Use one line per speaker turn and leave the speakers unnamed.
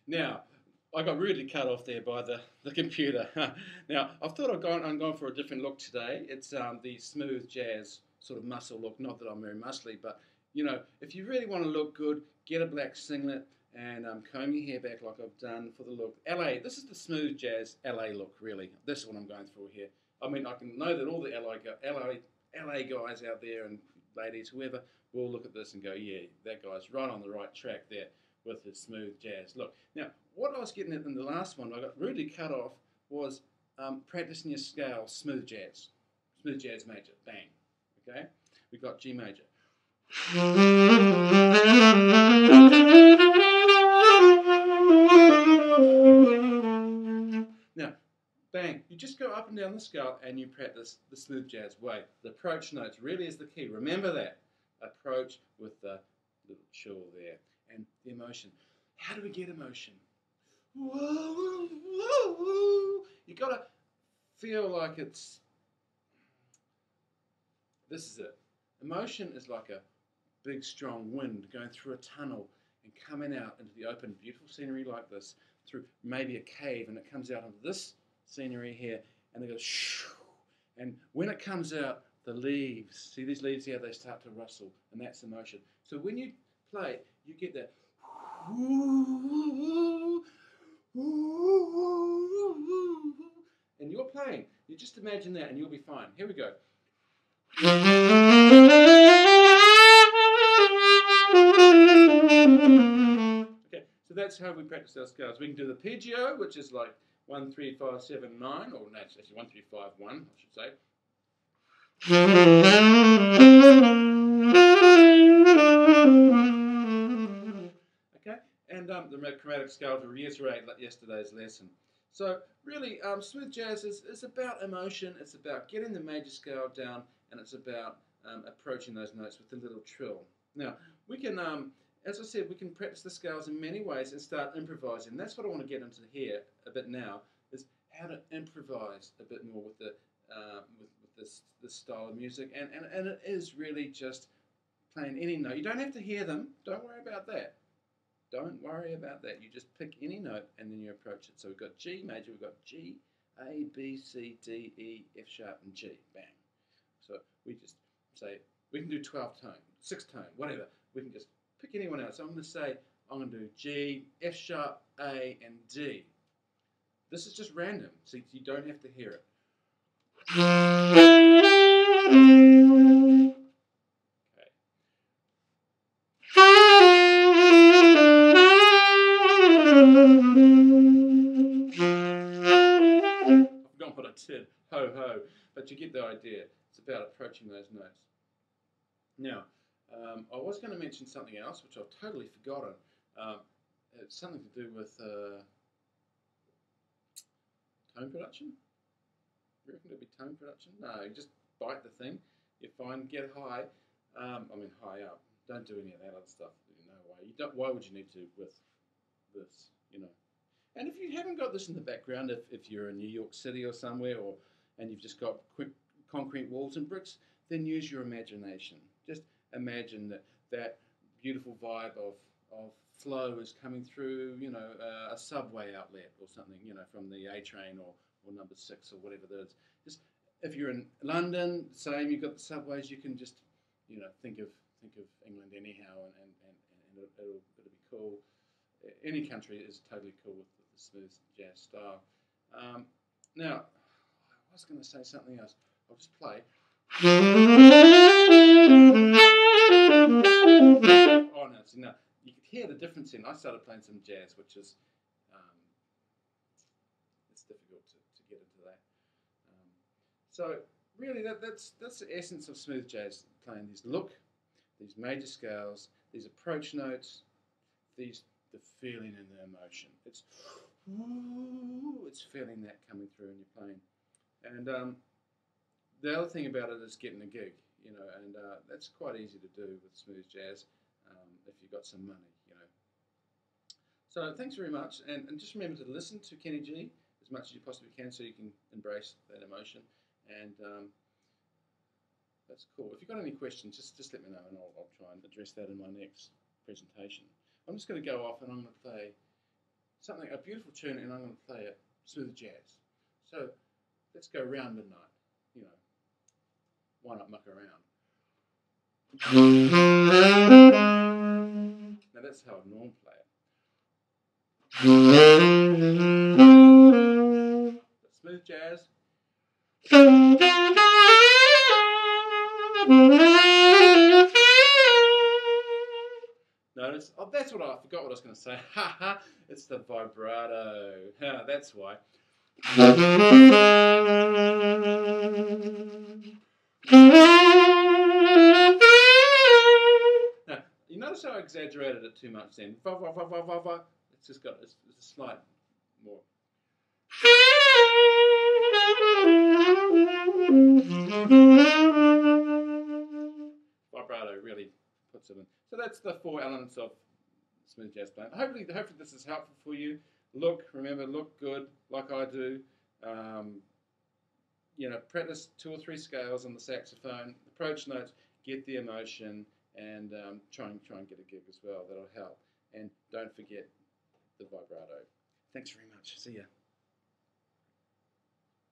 Now, I got rudely cut off there by the computer. Now, I've thought I'm going for a different look today. It's the smooth jazz sort of muscle look. Not that I'm very muscly, but you know, if you really want to look good, get a black singlet and comb your hair back like I've done for the look. LA, this is the smooth jazz LA look, really. This is what I'm going for here. I mean, I can know that all the LA guys out there and ladies, whoever, will look at this and go, yeah, that guy's right on the right track there with his smooth jazz. Look, now, what I was getting at in the last one, I got rudely cut off, was practicing your scale, smooth jazz major, bang, okay? We've got G major. Now, bang, you just go up and down the scale and you practice the smooth jazz way. The approach notes really is the key. Remember that. Approach with the little chill there. And the emotion. How do we get emotion? Whoa, whoa, whoa. You got to feel like it's... This is it. Emotion is like a big strong wind going through a tunnel and coming out into the open, beautiful scenery like this, through maybe a cave, and it comes out into this scenery here, and it goes shoo. And when it comes out, the leaves, see these leaves here, they start to rustle, and that's emotion. So when you play, you get that and you're playing. You just imagine that and you'll be fine. Here we go. Okay, so that's how we practice our scales. We can do the PGO, which is like 1, 3, 5, 7, 9, or no, it's actually 1, 3, 5, 1, I should say. Okay, and the chromatic scale to reiterate yesterday's lesson. So really, smooth jazz is about emotion. It's about getting the major scale down, and it's about approaching those notes with a little trill. Now, we can, as I said, we can practice the scales in many ways and start improvising. That's what I want to get into here a bit now, is how to improvise a bit more with this style of music. And it is really just playing any note. You don't have to hear them. Don't worry about that. Don't worry about that. You just pick any note and then you approach it. So we've got G major, we've got G, A, B, C, D, E, F sharp, and G. Bang. So we just say, we can do 12 tone, 6 tone, whatever. We can just pick anyone else. So I'm going to say, I'm going to do G, F sharp, A, and D. This is just random, so you don't have to hear it. Ho ho, but you get the idea. It's about approaching those notes. Now, I was going to mention something else which I've totally forgotten. It's something to do with tone production. You reckon it'd be tone production? No, you just bite the thing. You're fine. Get high. I mean high up. Don't do any of that other stuff. No way. You don't. Why would you need to with this? You know. And if you haven't got this in the background, if you're in New York City or somewhere, and you've just got quick concrete walls and bricks, then use your imagination. Just imagine that beautiful vibe of flow is coming through, you know, a subway outlet or something, you know, from the A train or number 6 or whatever that is. Just if you're in London, same. You've got the subways. You can just, you know, think of England anyhow, and it'll be cool. Any country is totally cool with the smooth jazz style. Now, I was going to say something else. I'll just play. Oh no, so now you can hear the difference in. I started playing some jazz, which is it's difficult to get into that. So really, that's the essence of smooth jazz. Playing these major scales, these approach notes, the feeling and the emotion. It's feeling that coming through and you're playing. And the other thing about it is getting a gig, you know, and that's quite easy to do with smooth jazz if you've got some money, you know. So thanks very much, and just remember to listen to Kenny G as much as you possibly can so you can embrace that emotion. And that's cool. If you've got any questions, just let me know and I'll try and address that in my next presentation. I'm just going to go off and I'm going to play something, a beautiful tune, and I'm going to play it smooth jazz. So let's go around midnight. You know, why not muck around? Now that's how I normally play it. Smooth jazz. Notice, oh, that's what I forgot what I was going to say. Ha ha! It's the vibrato. That's why. Now, you notice how I exaggerated it too much then. Va, va, va, va, va, va. It's just got it's a slight more. Vibrato really puts it in. So that's the 4 elements of smooth jazz playing. Hopefully this is helpful for you. Remember, look good, like I do. You know, practice 2 or 3 scales on the saxophone, approach notes, get the emotion, and try and get a gig as well. That'll help. And don't forget the vibrato. Thanks very much. See ya.